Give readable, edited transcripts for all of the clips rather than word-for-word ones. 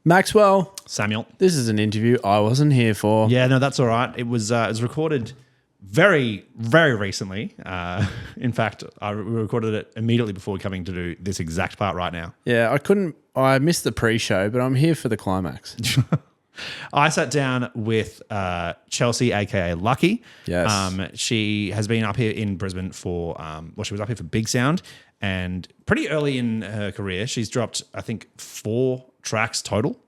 Maxwell, Samuel. this is an interview I wasn't here for. Yeah, no, that's all right. It was recorded very, very recently. In fact, we recorded it immediately before coming to do this exact part right now. Yeah, I missed the pre-show, but I'm here for the climax. I sat down with Chelsea, aka Lucky. Yes. She has been up here in Brisbane for she was up here for Big Sound, and pretty early in her career, she's dropped I think 4 tracks total.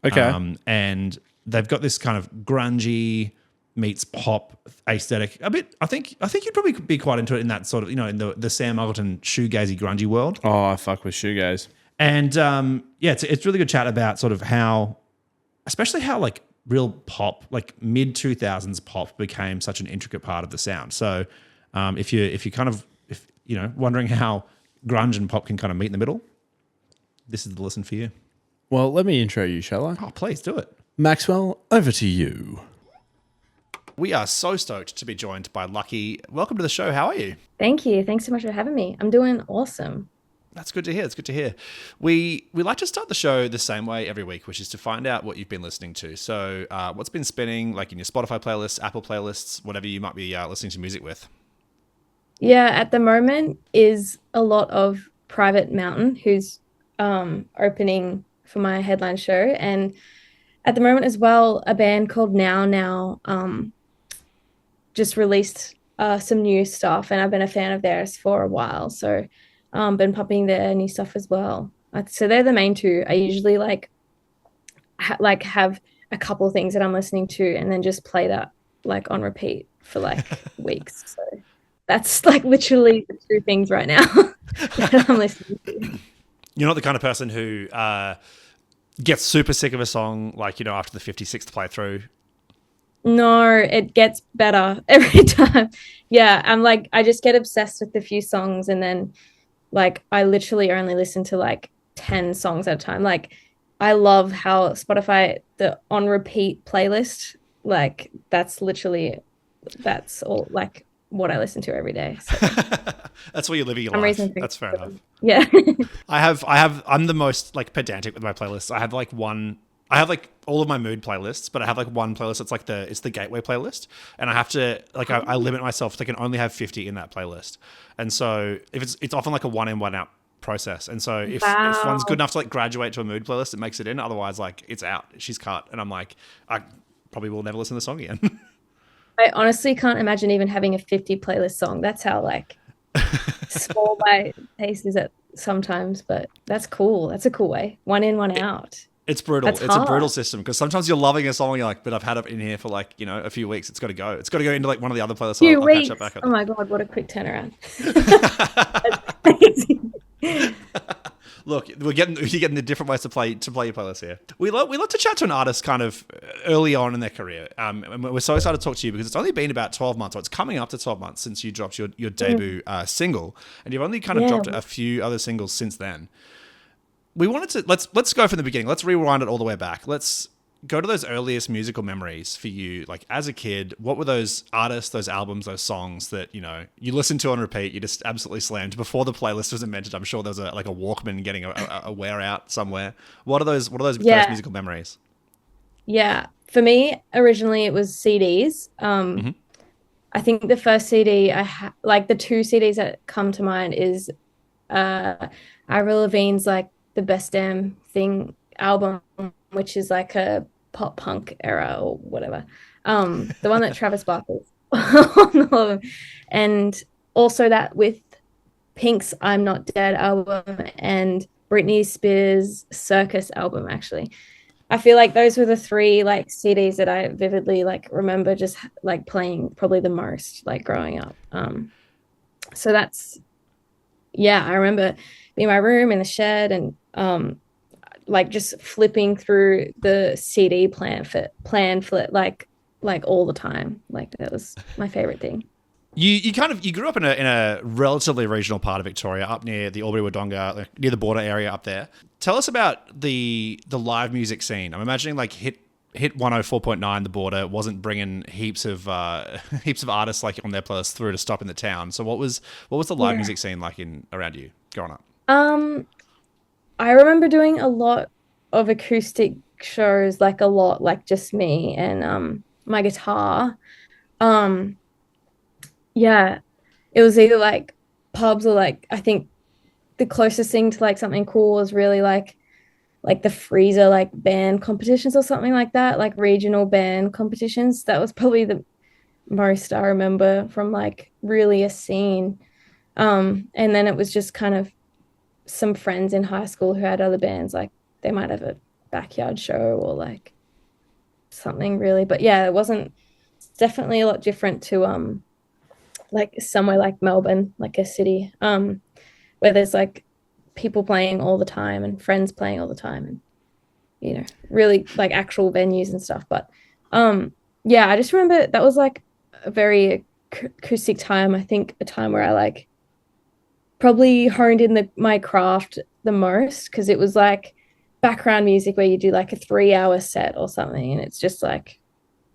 Okay. And they've got this kind of grungy meets pop aesthetic. A bit. I think you'd probably be quite into it in that sort of in the Sam Muggleton shoegazy grungy world. Oh, I fuck with shoegaze. And it's really good chat about sort of how. Especially how like real pop, like mid 2000s pop became such an intricate part of the sound. So if you're wondering how grunge and pop can kind of meet in the middle, this is the listen for you. Well, let me intro you, shall I? Oh, please do it. Maxwell, over to you. We are so stoked to be joined by Lucky. Welcome to the show. How are you? Thank you. Thanks so much for having me. I'm doing awesome. That's good to hear. It's good to hear. We like to start the show the same way every week, which is to find out what you've been listening to. So what's been spinning like in your Spotify playlists, Apple playlists, whatever you might be listening to music with? Yeah, at the moment is a lot of Private Mountain, who's opening for my headline show. And at the moment as well, a band called Now just released some new stuff. And I've been a fan of theirs for a while. So been popping their new stuff as well. So they're the main two. I usually have a couple of things that I'm listening to and then just play that like on repeat for like weeks. So that's like literally the 2 things right now that I'm listening to. You're not the kind of person who gets super sick of a song like, after the 56th playthrough. No, it gets better every time. Yeah, I just get obsessed with a few songs and then like I literally only listen to like 10 songs at a time. Like I love how Spotify, the on repeat playlist, like that's all like what I listen to every day. So. That's where you're living your life. That's fair enough. Yeah. I'm the most like pedantic with my playlists. I have like all of my mood playlists, but I have like one playlist that's like it's the gateway playlist, and I have to like I limit myself to I can only have 50 in that playlist, and so if it's often like a 1 in 1 out process, and so if one's good enough to like graduate to a mood playlist, it makes it in. Otherwise, like it's out, she's cut, and I'm like I probably will never listen to the song again. I honestly can't imagine even having a 50 playlist song. That's how like small my taste is at sometimes, but that's cool. That's a cool way. 1 in, 1 out. It's brutal. It's a brutal system because sometimes you're loving a song and you're like, but I've had it in here for like, a few weeks. It's got to go. It's got to go into like one of the other playlists. Few weeks. Catch up back up. Oh my God, what a quick turnaround. That's crazy. Look, you're getting the different ways to play your playlist here. We love to chat to an artist kind of early on in their career. And we're so excited to talk to you because it's only been about 12 months, or it's coming up to 12 months since you dropped your debut single, and you've only kind of dropped a few other singles since then. We wanted to let's go from the beginning. Let's rewind it all the way back. Let's go to those earliest musical memories for you. Like as a kid, what were those artists, those albums, those songs that you listened to on repeat? You just absolutely slammed before the playlist was invented. I'm sure there was a Walkman getting a wear out somewhere. What are those first musical memories? Yeah, for me, originally it was CDs. I think the first CD the 2 CDs that come to mind is Avril Lavigne's like The Best Damn Thing album, which is like a pop punk era or whatever. The one that Travis Barker's on all of them. And also that with Pink's I'm Not Dead album and Britney Spears' Circus album, actually. I feel like those were the 3 like CDs that I vividly like remember just like playing probably the most like growing up. So that's, I remember being in my room in the shed and like just flipping through the CD plan flip like all the time. Like that was my favorite thing. You grew up in a relatively regional part of Victoria, up near the Albury-Wodonga, near the border area up there. Tell us about the live music scene. I'm imagining like hit 104.9, the border, wasn't bringing heaps of artists like on their playlist through to stop in the town. So what was the live music scene like around you growing up? I remember doing a lot of acoustic shows like a lot, like just me and my guitar. Um yeah, it was either like pubs or like I think the closest thing to like something cool was really like the freezer like band competitions or something like that, like regional band competitions. That was probably the most I remember from like really a scene. And then it was just kind of some friends in high school who had other bands, like they might have a backyard show or like something really. But yeah, it wasn't it's definitely a lot different to like somewhere like Melbourne, like a city, where there's like people playing all the time and friends playing all the time and really like actual venues and stuff. But yeah, I just remember that was like a very acoustic time. I think a time where I like probably honed in my craft the most because it was like background music where you do like a 3 hour set or something and it's just like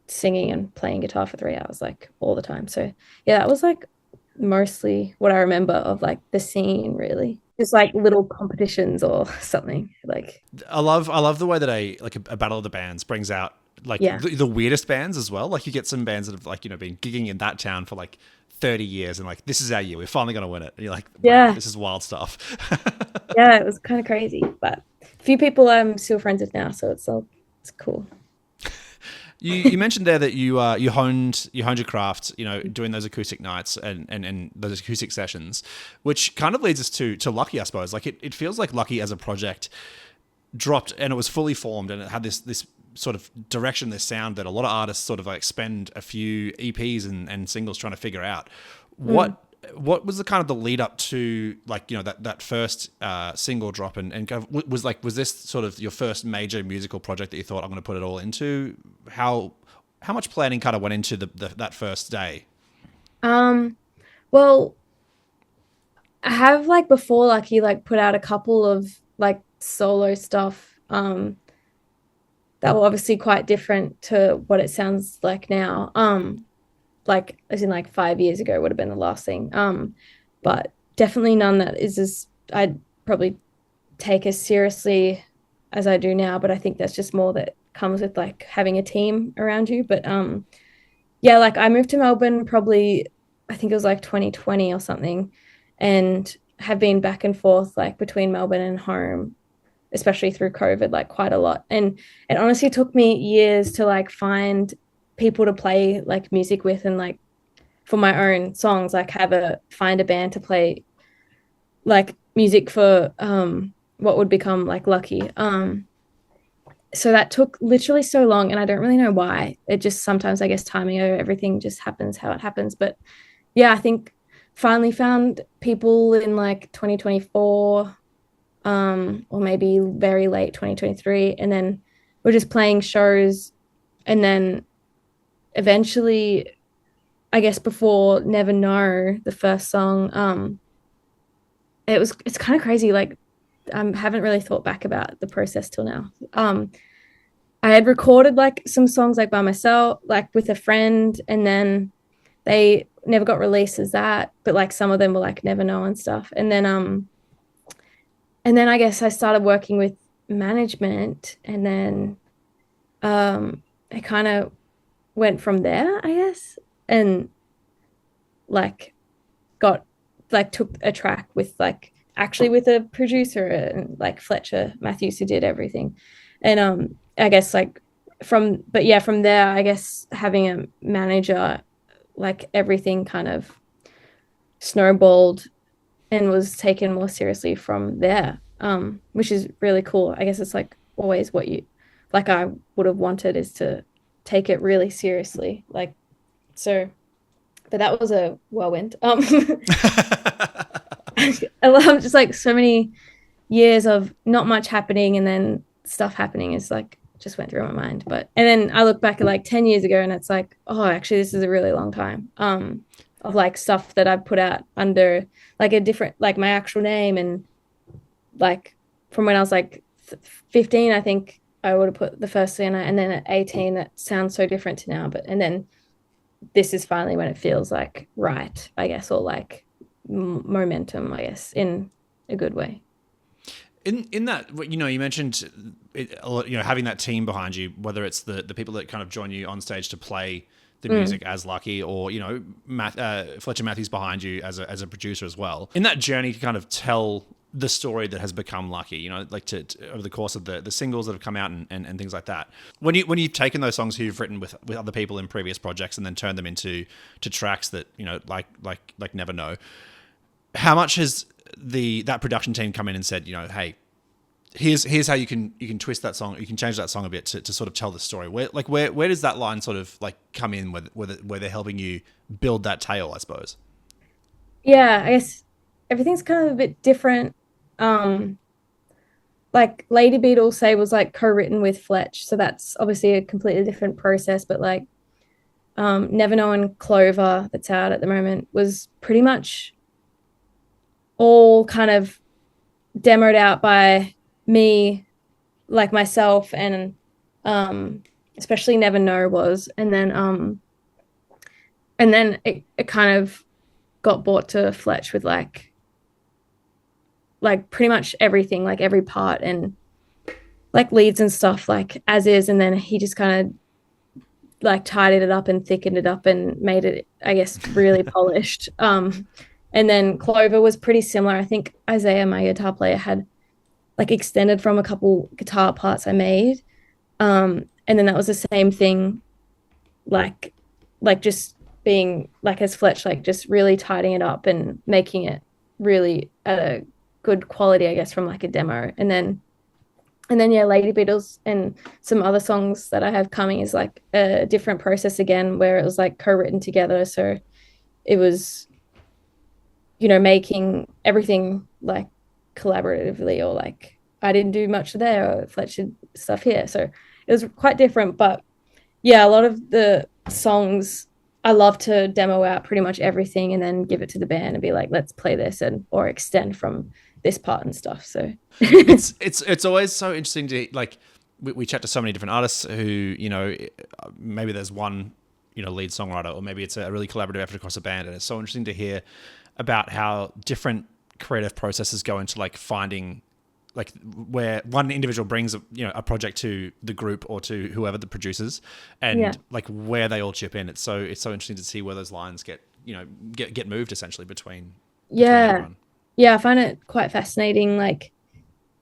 singing and playing guitar for 3 hours like all the time. So yeah, that was like mostly what I remember of like the scene really. Just like little competitions or something. Like I love the way that a battle of the bands brings out like yeah. the weirdest bands as well. Like you get some bands that have like, been gigging in that town for like 30 years and like, this is our year. We're finally going to win it. And you're like, wow, Yeah. this is wild stuff. Yeah, it was kind of crazy. But a few people I'm still friends with now, so it's cool. You mentioned there that you honed your craft, doing those acoustic nights and those acoustic sessions, which kind of leads us to Lucky, I suppose. Like it feels like Lucky as a project dropped and it was fully formed and it had this sort of direction, this sound that a lot of artists sort of like spend a few EPs and singles trying to figure out. What was the kind of the lead up to like, that first single drop and kind of, was this sort of your first major musical project that you thought I'm going to put it all into? How much planning kind of went into that first day? Well, I have like before Lucky like put out a couple of like solo stuff that were obviously quite different to what it sounds like now. Like as in like 5 years ago would have been the last thing. But definitely none that is as I'd probably take as seriously as I do now. But I think that's just more that comes with like having a team around you. But yeah, like I moved to Melbourne probably I think it was like 2020 or something, and have been back and forth like between Melbourne and home, especially through COVID, like quite a lot. And it honestly took me years to like find people to play like music with and like for my own songs, like find a band to play like music for what would become like Lucky. So that took literally so long and I don't really know why. It just sometimes I guess timing of everything just happens how it happens. But yeah, I think finally found people in like 2024 or maybe very late 2023 and then we're just playing shows and then eventually I guess before Never Know, the first song, it's kind of crazy. Like I haven't really thought back about the process till now. I had recorded like some songs like by myself, like with a friend, and then they never got released as that, but like some of them were like Never Know and stuff. And then I guess I started working with management and then it kind of went from there, I guess. And like got like took a track with like actually with a producer and like Fletcher Matthews who did everything. And I guess like from there I guess having a manager, like everything kind of snowballed and was taken more seriously from there, which is really cool. I guess it's like always what you like I would have wanted is to take it really seriously, like so. But that was a whirlwind. I love just like so many years of not much happening and then stuff happening is like just went through my mind. But and then I look back at like 10 years ago and it's like, oh, actually this is a really long time of like stuff that I've put out under like a different like my actual name and like from when I was like 15, I think I would have put the first Sienna and then at 18 that sounds so different to now. But and then this is finally when it feels like right, I guess, or like momentum, I guess, in a good way. In that, you mentioned having that team behind you, whether it's the people that kind of join you on stage to play the music as Lucky, or Fletcher Matthews behind you as a producer as well. In that journey to kind of tell the story that has become Lucky, like to over the course of the singles that have come out and things like that. When you've taken those songs you've written with other people in previous projects and then turned them into tracks that like Never Know, how much has that production team come in and said, hey, here's how you can twist that song, you can change that song a bit to sort of tell the story. Where does that line sort of like come in where they're helping you build that tale, I suppose? Yeah, I guess everything's kind of a bit different. Like Lady Beatles say was like co-written with Fletch, so that's obviously a completely different process. But like Never Know and Clover, that's out at the moment, was pretty much all kind of demoed out by me, like myself, and especially Never Know was, and then it kind of got brought to Fletch with like pretty much everything, like every part and like leads and stuff, like as is, and then he just kind of like tidied it up and thickened it up and made it, I guess, really polished. And then Clover was pretty similar. I think Isaiah, my guitar player, had like extended from a couple guitar parts I made. And then that was the same thing, like just being like as Fletch, like just really tidying it up and making it really at a good quality, I guess, from like a demo. And then yeah, Lady Beatles and some other songs that I have coming is like a different process again, where it was like co-written together. So it was, making everything like collaboratively, or like I didn't do much there, or Fletch did stuff here. So it was quite different. But yeah, a lot of the songs I love to demo out pretty much everything and then give it to the band and be like, let's play this or extend from this part and stuff. So it's always so interesting to like we chat to so many different artists who maybe there's one lead songwriter, or maybe it's a really collaborative effort across a band, and it's so interesting to hear about how different creative processes go into like finding like where one individual brings a project to the group or to whoever the producers, and like where they all chip in. It's so interesting to see where those lines get moved essentially between everyone. Yeah, I find it quite fascinating, like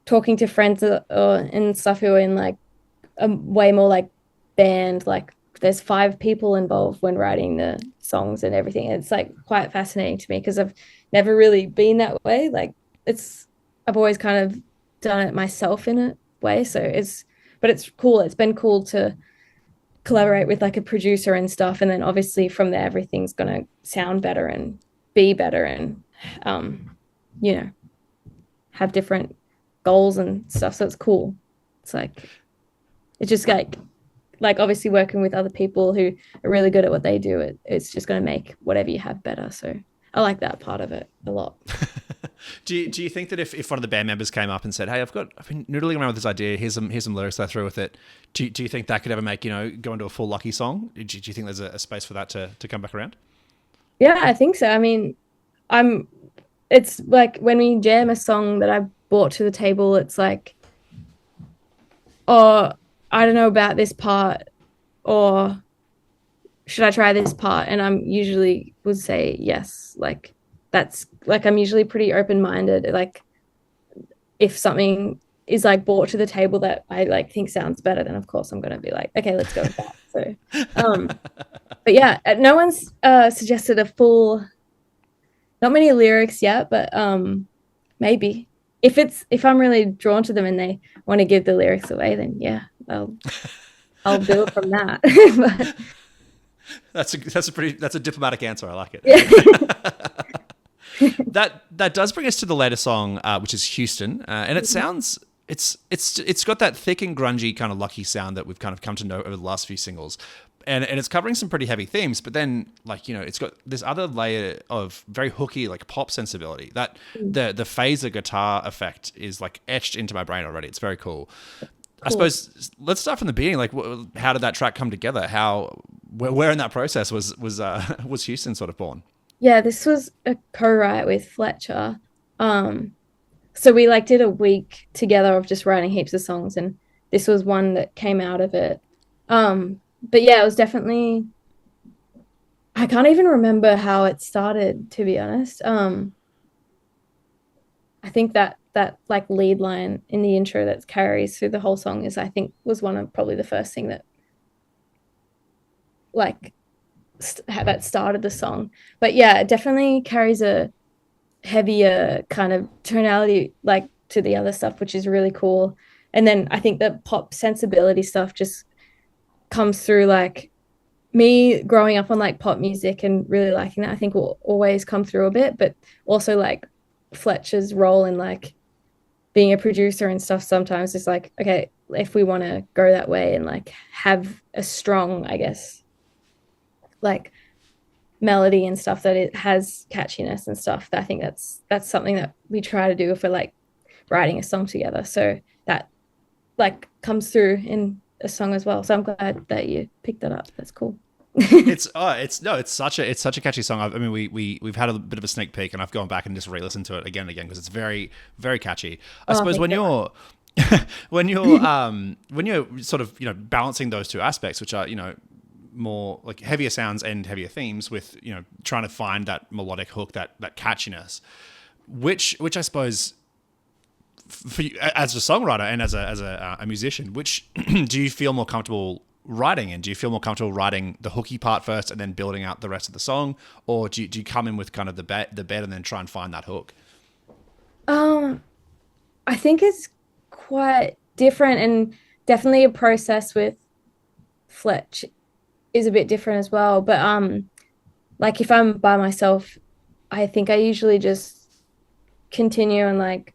talking to friends and stuff who are in like a way more like band, like there's 5 people involved when writing the songs and everything. It's like quite fascinating to me because I've never really been that way. Like I've always kind of done it myself in a way. So it's cool. It's been cool to collaborate with like a producer and stuff. And then obviously from there, everything's going to sound better and be better and, have different goals and stuff. So it's cool. It's like, it's just like obviously working with other people who are really good at what they do, it's just going to make whatever you have better. So I like that part of it a lot. Do you think that if one of the band members came up and said, "Hey, I've been noodling around with this idea. Here's some lyrics I threw with it." Do you think that could ever make go into a full Lucky song? Do you think there's a space for that to come back around? Yeah, I think so. I mean, it's like when we jam a song that I brought to the table, it's like, oh, I don't know about this part, or should I try this part? And I'm usually would say yes. Like that's like I'm usually pretty open-minded. Like if something is like brought to the table that I like think sounds better, then of course I'm gonna be like, okay, let's go with that. So but yeah, no one's suggested a full, not many lyrics yet, but maybe if I'm really drawn to them and they want to give the lyrics away, then yeah, I'll build from that. But, that's a diplomatic answer. I like it. That does bring us to the latest song, which is Houston, and it sounds it's got that thick and grungy kind of Lucky sound that we've kind of come to know over the last few singles. And it's covering some pretty heavy themes, but then it's got this other layer of very hooky like pop sensibility. That the phaser guitar effect is like etched into my brain already. It's very cool. I suppose let's start from the beginning. Like, how did that track come together? Where in that process was Houston sort of born? Yeah, this was a co-write with Fletcher. So we like did a week together of just writing heaps of songs, and this was one that came out of it. But yeah, it was definitely, I can't even remember how it started, to be honest. I think that like lead line in the intro that carries through the whole song is, I think, was one of probably the first thing that like that started the song. But yeah, it definitely carries a heavier kind of tonality like to the other stuff, which is really cool. And then I think the pop sensibility stuff just comes through, like me growing up on like pop music and really liking that, I think will always come through a bit, but also like Fletcher's role in like being a producer and stuff sometimes is like, okay, if we want to go that way and like have a strong, I guess, like melody and stuff that it has catchiness and stuff, I think that's something that we try to do if we're like writing a song together. So that like comes through in a song as well. So I'm glad that you picked that up. That's cool. It's such a catchy song. I mean, we've had a bit of a sneak peek, and I've gone back and just re-listened to it again and again because it's very, very catchy. I suppose when you're when you're sort of, you know, balancing those two aspects, which are, you know, more like heavier sounds and heavier themes, with, you know, trying to find that melodic hook, that catchiness, which I suppose, for you, as a songwriter and as a musician, which do you feel more comfortable writing in? Do you feel more comfortable writing the hooky part first and then building out the rest of the song, or do you come in with kind of the bed and then try and find that hook? I think it's quite different, and definitely a process with Fletch is a bit different as well. But like if I'm by myself, I think I usually just continue and like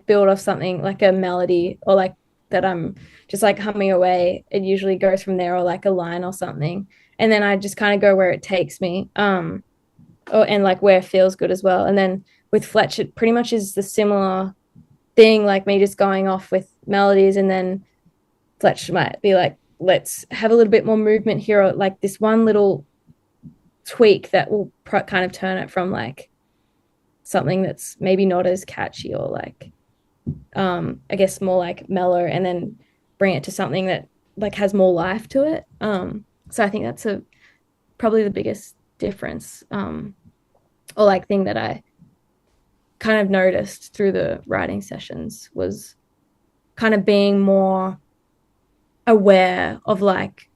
build off something like a melody, or like that I'm just like humming away. It usually goes from there, or like a line or something. And then I just kind of go where it takes me. Or and like where it feels good as well. And then with Fletch, it pretty much is the similar thing, like me just going off with melodies, and then Fletch might be like, let's have a little bit more movement here, or like this one little tweak that will kind of turn it from like something that's maybe not as catchy, or like I guess more like mellow, and then bring it to something that like has more life to it. So I think that's a probably the biggest difference, or like thing that I kind of noticed through the writing sessions, was kind of being more aware of like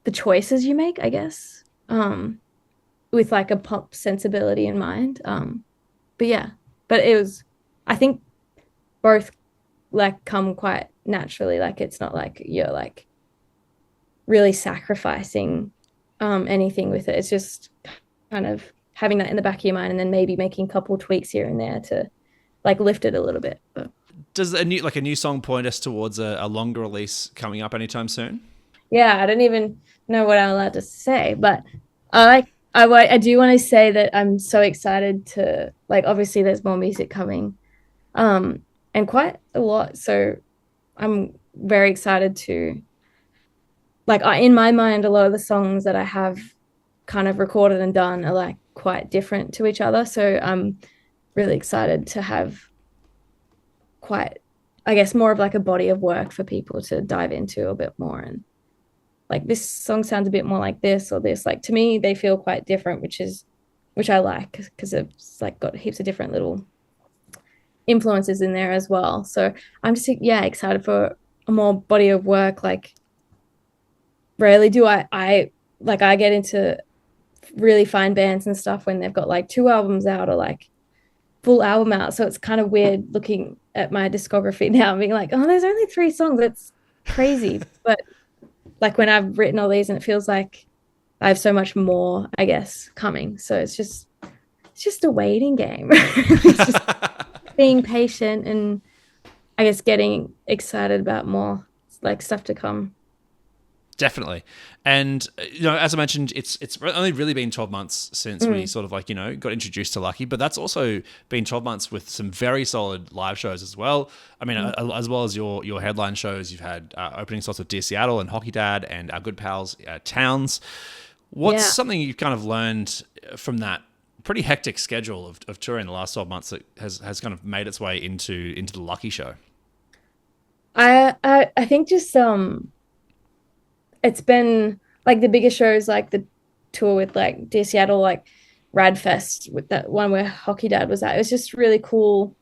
the choices you make, I guess, with like a pop sensibility in mind. But yeah, but it was, I think both like come quite naturally. Like it's not like you're like really sacrificing anything with it. It's just kind of having that in the back of your mind, and then maybe making a couple tweaks here and there to like lift it a little bit. But Does a new song point us towards a longer release coming up anytime soon? yeah, I don't even know what I'm allowed to say, but I do want to say that I'm so excited to, like, obviously there's more music coming, and quite a lot. So I'm very excited to, like, in my mind, a lot of the songs that I have kind of recorded and done are like quite different to each other. So I'm really excited to have quite, I guess, more of like a body of work for people to dive into a bit more. And like, this song sounds a bit more like this or this. Like, to me, they feel quite different, which I like, because it's like got heaps of different little influences in there as well. So I'm just, yeah, excited for a more body of work. Like, rarely do I get into really fine bands and stuff when they've got like 2 albums out, or like full album out. So it's kind of weird looking at my discography now and being like, oh, there's only 3 songs. That's crazy. But like when I've written all these, and it feels like I have so much more, I guess, coming. So it's just a waiting game. It's just being patient, and I guess getting excited about more like stuff to come. Definitely. And, you know, as I mentioned, it's only really been 12 months since we sort of like, you know, got introduced to Lucky, but that's also been 12 months with some very solid live shows as well. I mean, as well as your headline shows, you've had opening slots with Dear Seattle and Hockey Dad and our good pals Towns. What's something you've kind of learned from that pretty hectic schedule of touring the last 12 months that has kind of made its way into the Lucky Show. I think just it's been like the biggest shows, like the tour with like Dear Seattle, like Radfest with that one where Hockey Dad was at. It was just really cool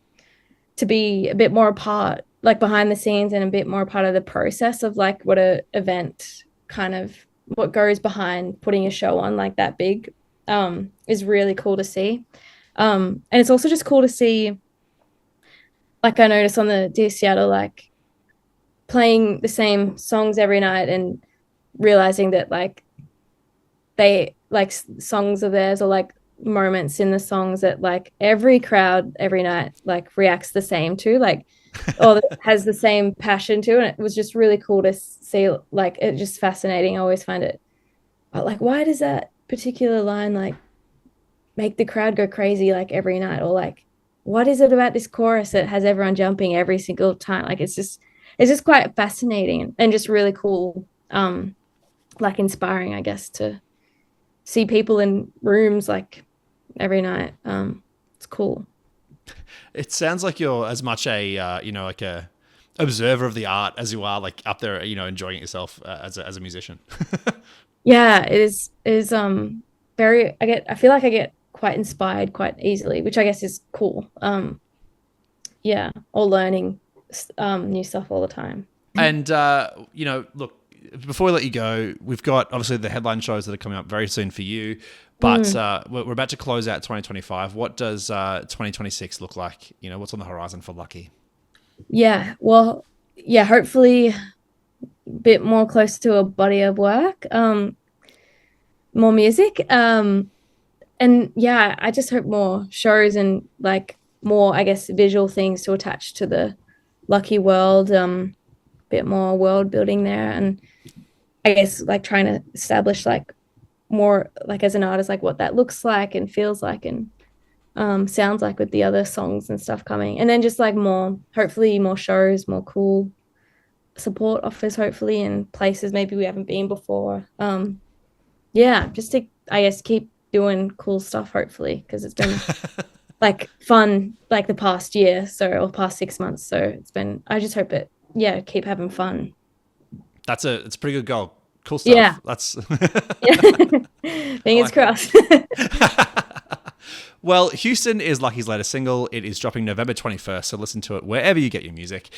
to be a bit more a part, like behind the scenes, and a bit more a part of the process of like what a event kind of what goes behind putting a show on like that big, is really cool to see. And it's also just cool to see, like I noticed on the Dear Seattle, like playing the same songs every night and realizing that like they like songs of theirs or like moments in the songs that like every crowd every night like reacts the same to, like or has the same passion to, and it was just really cool to see. Like it's just fascinating. I always find it like, why does that particular line like make the crowd go crazy like every night, or like what is it about this chorus that has everyone jumping every single time? Like it's just quite fascinating and just really cool, like inspiring, I guess, to see people in rooms like every night. It's cool. It sounds like you're as much a like a observer of the art as you are like up there, enjoying it yourself as a musician. Yeah, it is very, I feel like I get quite inspired quite easily, which I guess is cool. Yeah, or learning new stuff all the time. And look, before we let you go, we've got obviously the headline shows that are coming up very soon for you, but we're about to close out 2025. What does 2026 look like? What's on the horizon for Lucky? Yeah, well, yeah, hopefully a bit more close to a body of work, more music, and yeah, I just hope more shows and like more, I guess, visual things to attach to the Lucky world, bit more world building there, and I guess like trying to establish like more like as an artist like what that looks like and feels like and sounds like with the other songs and stuff coming, and then just like more, hopefully more shows, more cool support offers, hopefully in places maybe we haven't been before. Yeah, just to, I guess, keep doing cool stuff, hopefully, because it's been like fun like the past year or past 6 months, so it's been, I just hope it, yeah, keep having fun. It's a pretty good goal. Cool stuff. Yeah. That's Fingers crossed. Well, Houston is Lucky's latest single. It is dropping November 21st, so listen to it wherever you get your music.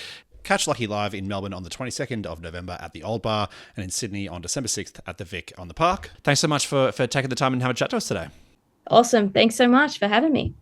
Catch Lucky live in Melbourne on the 22nd of November at the Old Bar, and in Sydney on December 6th at the Vic on the Park. Thanks so much for taking the time and having a chat to us today. Awesome. Thanks so much for having me.